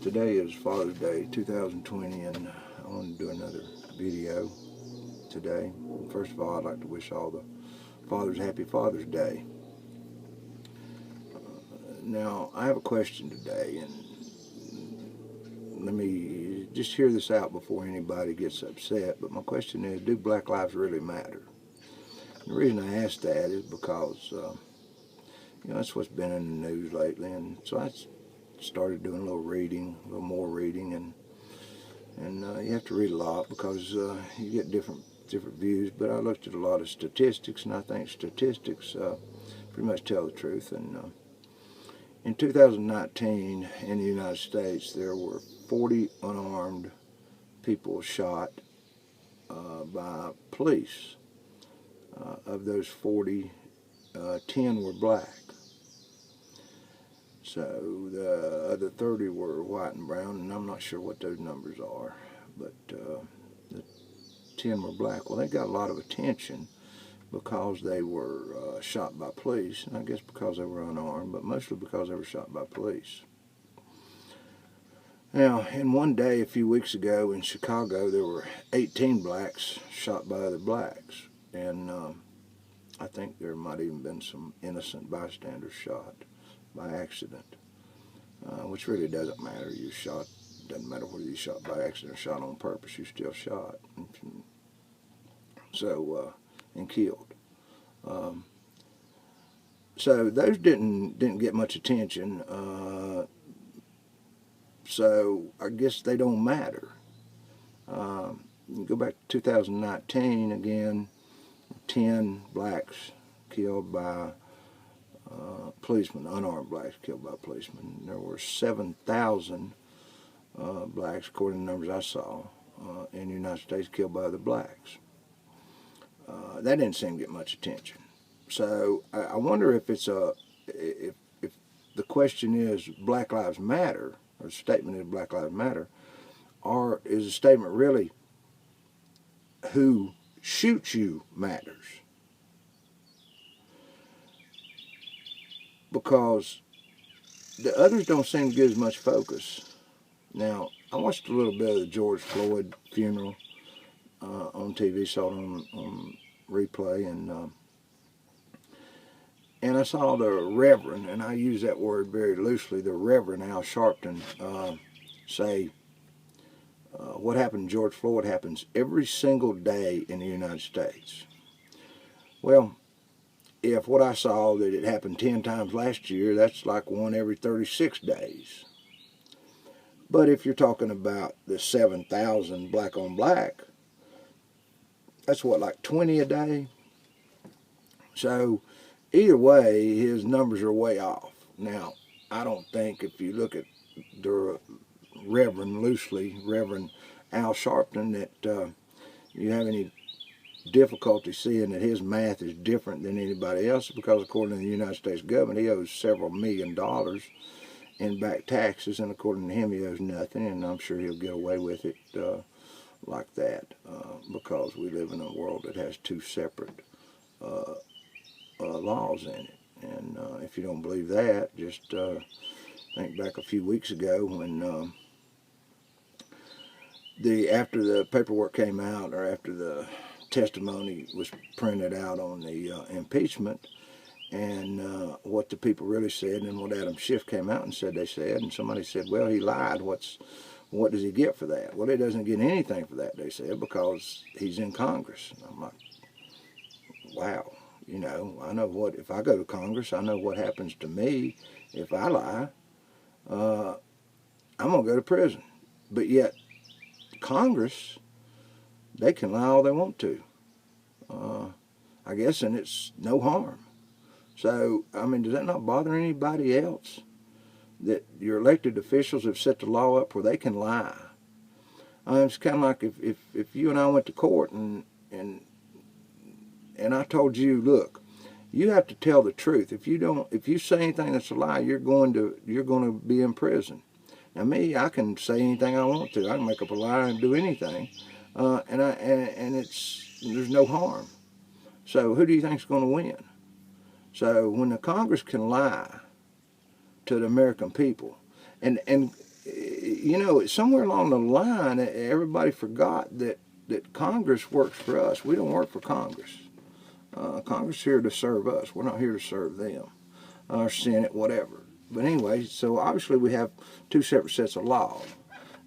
Today is Father's Day 2020, and I want to do another video today. First of all, I'd like to wish all the fathers happy Father's Day. Now, I have a question today, and let me just hear this out before anybody gets upset. But my question is, do black lives really matter? And the reason I ask that is because, that's what's been in the news lately, and so I started doing a little more reading, and you have to read a lot because you get different views. But I looked at a lot of statistics, and I think statistics pretty much tell the truth. And in 2019, in the United States, there were 40 unarmed people shot by police. Of those 40, 10 were black. So the other 30 were white and brown, and I'm not sure what those numbers are, but the 10 were black. Well, they got a lot of attention because they were shot by police, and I guess because they were unarmed, but mostly because they were shot by police. Now, in one day a few weeks ago in Chicago, there were 18 blacks shot by other blacks, and I think there might even been some innocent bystanders shot by accident, which really doesn't matter. You shot, doesn't matter whether you shot by accident or shot on purpose, you still shot. So, and killed. So those didn't get much attention. So I guess they don't matter. You go back to 2019 again, 10 blacks killed by policemen, unarmed blacks killed by policemen. There were 7,000 blacks, according to the numbers I saw, in the United States killed by other blacks. That didn't seem to get much attention. So I wonder if it's if the question is Black Lives Matter, or the statement is Black Lives Matter, or is the statement really who shoots you matters? Because the others don't seem to get as much focus. Now, I watched a little bit of the George Floyd funeral on TV, saw it on replay, and I saw the Reverend, and I use that word very loosely, the Reverend Al Sharpton say, what happened to George Floyd happens every single day in the United States. Well, if what I saw that it happened 10 times last year, that's like one every 36 days. But if you're talking about the 7,000 black on black, that's what, like 20 a day? So either way, his numbers are way off. Now, I don't think if you look at the Reverend loosely, Reverend Al Sharpton, that you have any difficulty seeing that his math is different than anybody else, because according to the United States government, he owes several $1 million in back taxes, and according to him, he owes nothing, and I'm sure he'll get away with it like that because we live in a world that has two separate laws in it. And if you don't believe that, just think back a few weeks ago when after the paperwork came out, or after the testimony was printed out on the impeachment, and what the people really said, and what Adam Schiff came out and said they said, and somebody said, well, he lied. What does he get for that? Well, he doesn't get anything for that, they said, because he's in Congress. And I'm like, wow, I know what, if I go to Congress, I know what happens to me if I lie. I'm going to go to prison. But yet, Congress, they can lie all they want to, I guess, and it's no harm. So, I mean, does that not bother anybody else? That your elected officials have set the law up where they can lie. It's kind of like if you and I went to court and I told you, look, you have to tell the truth. If you say anything that's a lie, you're going to be in prison. Now me, I can say anything I want to. I can make up a lie and do anything, and there's no harm. So who do you think's going to win? So when the Congress can lie to the American people, and you know, somewhere along the line, everybody forgot that Congress works for us. We don't work for Congress. Congress is here to serve us. We're not here to serve them. Or Senate, whatever. But anyway, so obviously we have two separate sets of laws.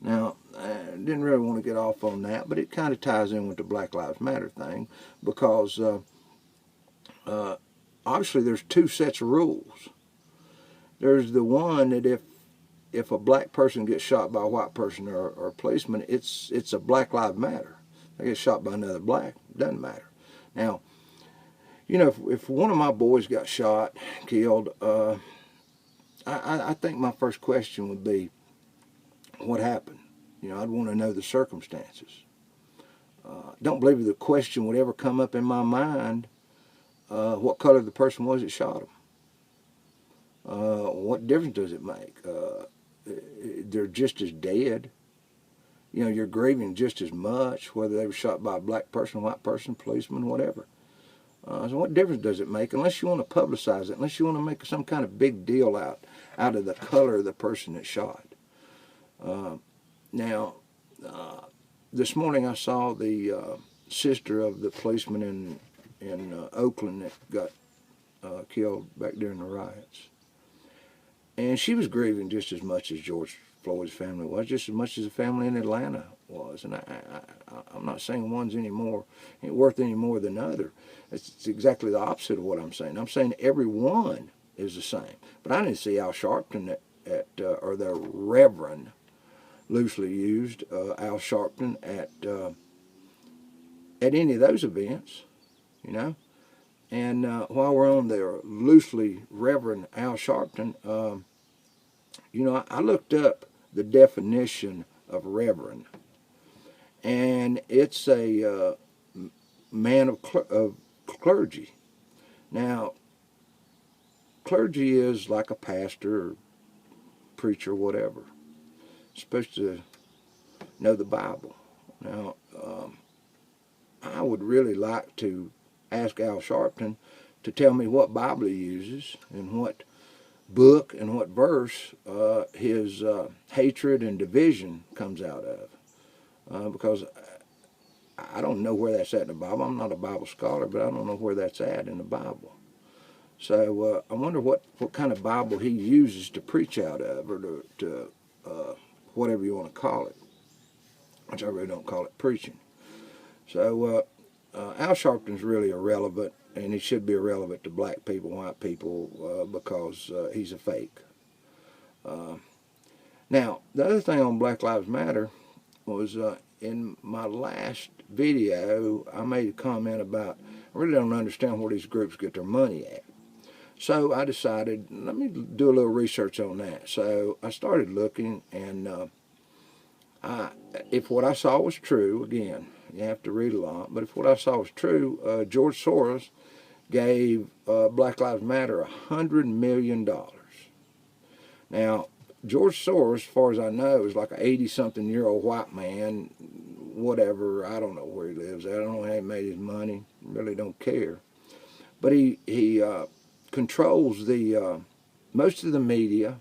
Now, I didn't really want to get off on that, but it kind of ties in with the Black Lives Matter thing, because obviously there's two sets of rules. There's the one that if a black person gets shot by a white person or a policeman, it's a Black Lives Matter. They get shot by another black, doesn't matter. Now, you know, if one of my boys got shot, killed, I think my first question would be, what happened? You know, I'd want to know the circumstances. Don't believe the question would ever come up in my mind, what color the person was that shot him. What difference does it make? They're just as dead. You know, you're grieving just as much, whether they were shot by a black person, white person, policeman, whatever. So what difference does it make? Unless you want to publicize it, unless you want to make some kind of big deal out of the color of the person that shot. Now, this morning I saw the sister of the policeman in Oakland that got killed back during the riots. And she was grieving just as much as George Floyd's family was, just as much as the family in Atlanta was. And I'm not saying one's ain't worth any more than the other. It's exactly the opposite of what I'm saying. I'm saying every one is the same. But I didn't see Al Sharpton or the Reverend, loosely used, Al Sharpton at any of those events, you know. And while we're on there, loosely Reverend Al Sharpton, you know, I looked up the definition of reverend, and it's a man of clergy. Now, clergy is like a pastor, or preacher, whatever. Supposed to know the Bible. Now, I would really like to ask Al Sharpton to tell me what Bible he uses and what book and what verse his hatred and division comes out of. Because I don't know where that's at in the Bible. I'm not a Bible scholar, but I don't know where that's at in the Bible. So I wonder what kind of Bible he uses to preach out of, or to whatever you want to call it, which I really don't call it preaching. So Al Sharpton's really irrelevant, and he should be irrelevant to black people, white people, because he's a fake. Now, the other thing on Black Lives Matter was in my last video, I made a comment about, I really don't understand where these groups get their money at. So I decided, let me do a little research on that. So I started looking, and if what I saw was true, again, you have to read a lot, but if what I saw was true, George Soros gave Black Lives Matter $100 million. Now, George Soros, as far as I know, is like an 80-something-year-old white man, whatever, I don't know where he lives. I don't know how he made his money, really don't care. But he controls the most of the media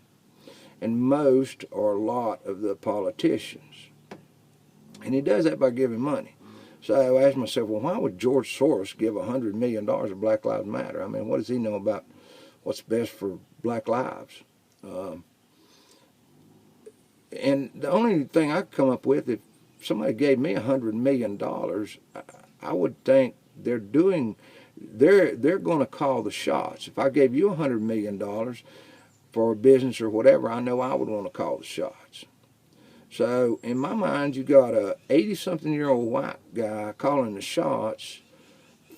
and most or a lot of the politicians. And he does that by giving money. So I asked myself, well, why would George Soros give $100 million to Black Lives Matter? I mean, what does he know about what's best for black lives? And the only thing I could come up with, if somebody gave me $100 million, I would think they're going to call the shots. If I gave you $100 million for a business or whatever, I know I would want to call the shots. So in my mind, you got a 80-something-year-old white guy calling the shots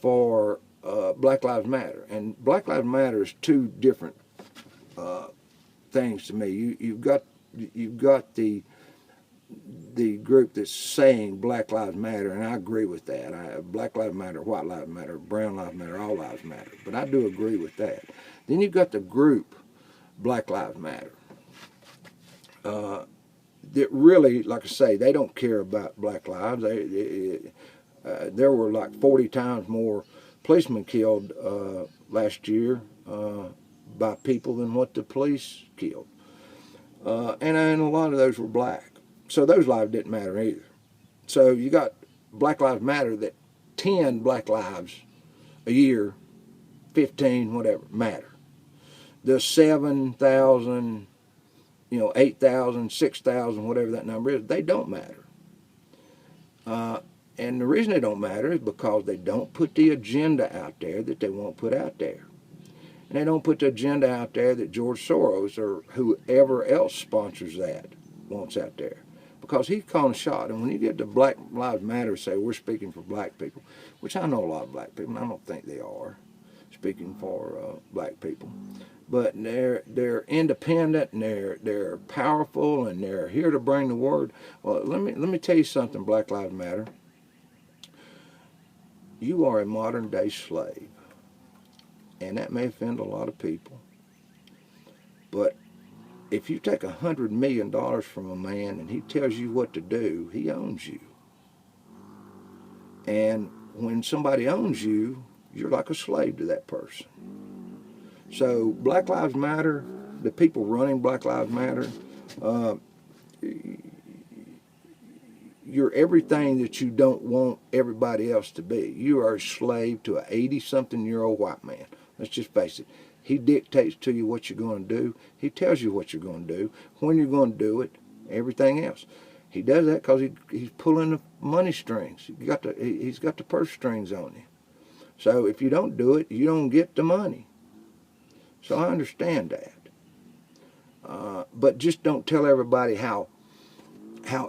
for Black Lives Matter. And Black Lives Matter is two different things to me. You've got the group that's saying Black Lives Matter, and I agree with that. Black Lives Matter, White Lives Matter, Brown Lives Matter, all lives matter. But I do agree with that. Then you've got the group Black Lives Matter. That really, like I say, they don't care about black lives. There were like 40 times more policemen killed last year by people than what the police killed. and a lot of those were black. So those lives didn't matter either. So you got Black Lives Matter that 10 black lives a year, 15, whatever, matter. The 7,000, 8,000, 6,000, whatever that number is, they don't matter. And the reason they don't matter is because they don't put the agenda out there that they won't put out there. And they don't put the agenda out there that George Soros or whoever else sponsors that wants out there. Because he's calling a shot. And when you get to Black Lives Matter, say we're speaking for black people, which I know a lot of black people, and I don't think they are speaking for black people. But they're independent, and they're powerful, and they're here to bring the word. Well, let me tell you something, Black Lives Matter. You are a modern day slave. And that may offend a lot of people. But if you take $100 million from a man and he tells you what to do, he owns you. And when somebody owns you, you're like a slave to that person. So Black Lives Matter, the people running Black Lives Matter, you're everything that you don't want everybody else to be. You are a slave to an 80-something-year-old white man. Let's just face it. He dictates to you what you're going to do. He tells you what you're going to do, when you're going to do it, everything else. He does that because he's pulling the money strings. He's got the purse strings on you. So if you don't do it, you don't get the money. So I understand that. But just don't tell everybody how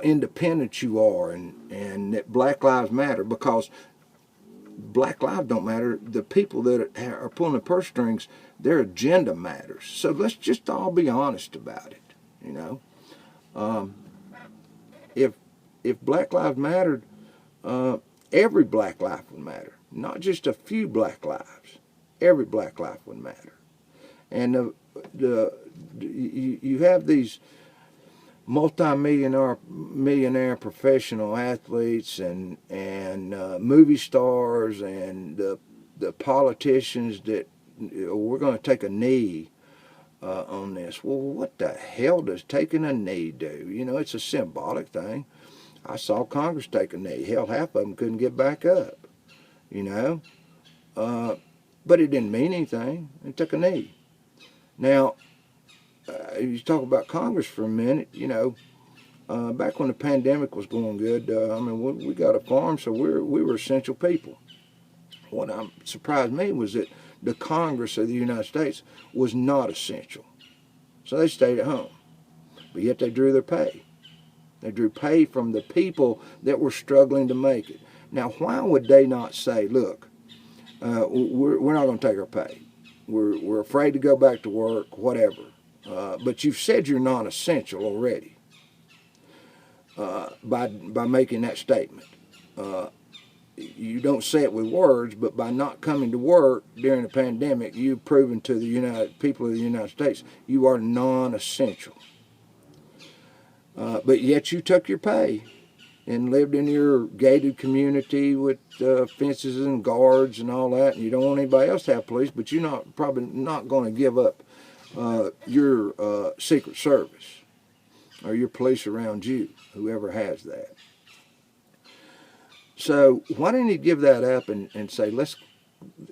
independent you are and that Black Lives Matter, because Black lives don't matter. The people that are pulling the purse strings, their agenda matters. So let's just all be honest about it. If Black Lives mattered, every black life would matter, not just a few black lives. Every black life would matter. And you have these millionaire professional athletes and movie stars and the politicians that we're going to take a knee on this. Well, what the hell does taking a knee do? It's a symbolic thing. I saw Congress take a knee. Hell, half of them couldn't get back up. But it didn't mean anything. They took a knee. Now, you talk about Congress for a minute, back when the pandemic was going good, we got a farm, so we were essential people. What surprised me was that the Congress of the United States was not essential. So they stayed at home. But yet they drew their pay. They drew pay from the people that were struggling to make it. Now, why would they not say, look, we're not going to take our pay. We're afraid to go back to work, whatever. But you've said you're non-essential already by making that statement. You don't say it with words, but by not coming to work during the pandemic, you've proven to the people of the United States you are non-essential. But yet you took your pay and lived in your gated community with fences and guards and all that, and you don't want anybody else to have police, but you're probably not going to give up your Secret Service or your police around you, whoever has that. So why didn't he give that up and say,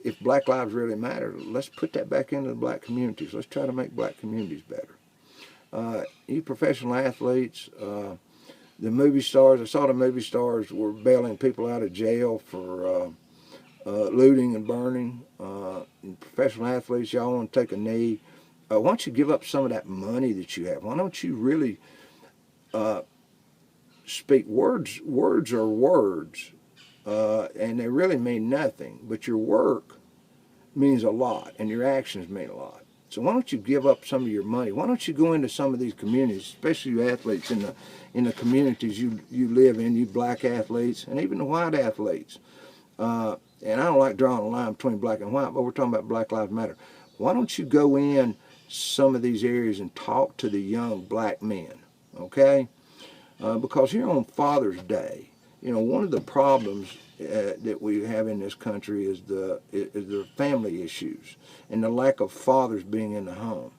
if black lives really matter, let's put that back into the black communities. Let's try to make black communities better. You professional athletes, the movie stars, I saw the movie stars were bailing people out of jail for looting and burning. Professional athletes, y'all want to take a knee. Why don't you give up some of that money that you have? Why don't you really speak words? Words are words, and they really mean nothing. But your work means a lot, and your actions mean a lot. So why don't you give up some of your money? Why don't you go into some of these communities, especially you athletes in the communities you live in, you black athletes, and even the white athletes. And I don't like drawing a line between black and white, but we're talking about Black Lives Matter. Why don't you go in some of these areas and talk to the young black men, okay? Because here on Father's Day, one of the problems that we have in this country is the family issues and the lack of fathers being in the home.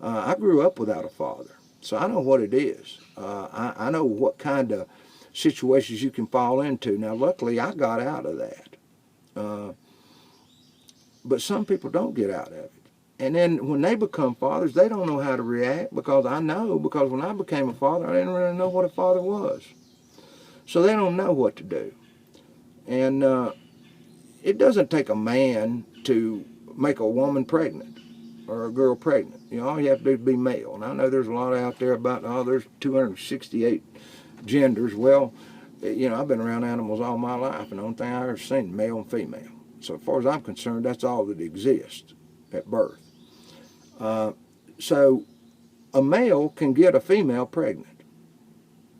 I grew up without a father. So I know what it is. I know what kind of situations you can fall into. Now, luckily, I got out of that. But some people don't get out of it. And then when they become fathers, they don't know how to react, because I know, because when I became a father, I didn't really know what a father was. So they don't know what to do. And it doesn't take a man to make a woman pregnant or a girl pregnant. You know, all you have to do is be male. And I know there's a lot out there about, oh, there's 268 genders. Well, you know, I've been around animals all my life, and the only thing I've ever seen, male and female. So as far as I'm concerned, that's all that exists at birth. So a male can get a female pregnant.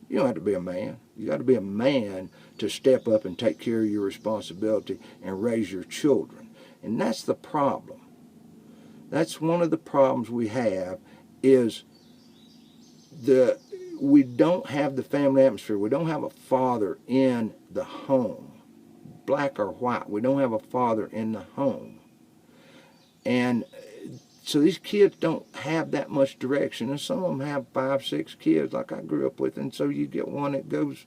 You don't have to be a man. You got to be a man to step up and take care of your responsibility and raise your children. And that's the problem. That's one of the problems we have, is we don't have the family atmosphere. We don't have a father in the home, black or white. We don't have a father in the home. And so these kids don't have that much direction, and some of them have 5, 6 kids like I grew up with, and so you get one that goes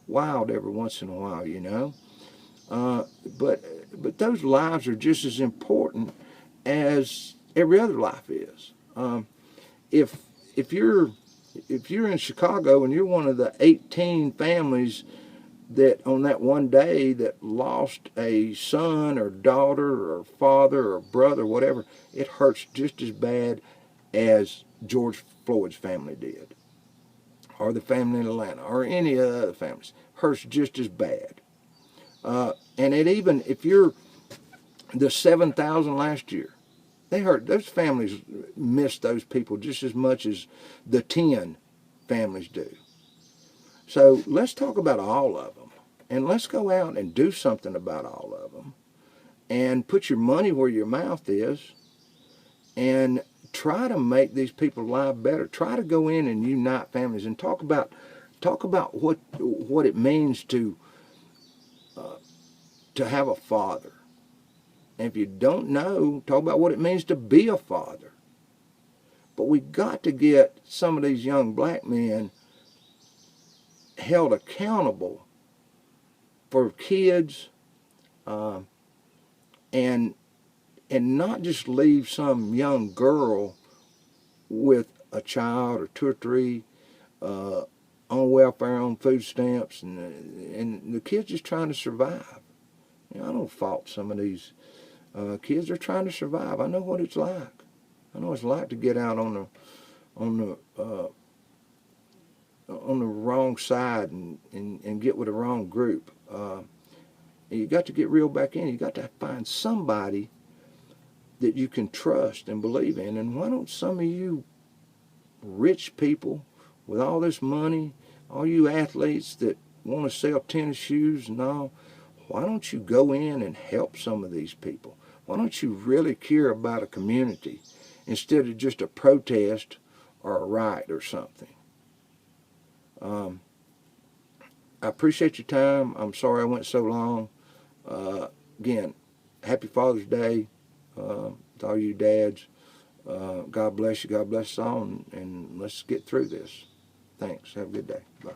wild every once in a while, you know. But those lives are just as important as every other life is. If you're in Chicago and you're one of the 18 families that on that one day that lost a son or daughter or father or brother, whatever, it hurts just as bad as George Floyd's family did, or the family in Atlanta, or any of the other families. Hurts just as bad. And it even, if you're the 7,000 last year, they hurt. Those families miss those people just as much as the 10 families do. So let's talk about all of them, and let's go out and do something about all of them, and put your money where your mouth is, and try to make these people's lives better. Try to go in and unite families, and talk about what it means to have a father. And if you don't know, talk about what it means to be a father. But we got to get some of these young black men held accountable for kids, and not just leave some young girl with a child or 2 or 3 on welfare, on food stamps, and the kid's just trying to survive. You know, I don't fault some of these kids. They're trying to survive. I know what it's like. I know what it's like to get out on the wrong side and get with the wrong group. You got to get reeled back in. You got to find somebody that you can trust and believe in. And why don't some of you rich people with all this money, all you athletes that want to sell tennis shoes and all, why don't you go in and help some of these people? Why don't you really care about a community instead of just a protest or a riot or something? I appreciate your time. I'm sorry I went so long. Again, happy Father's Day to all you dads. God bless you. God bless us all, and let's get through this. Thanks. Have a good day. Bye.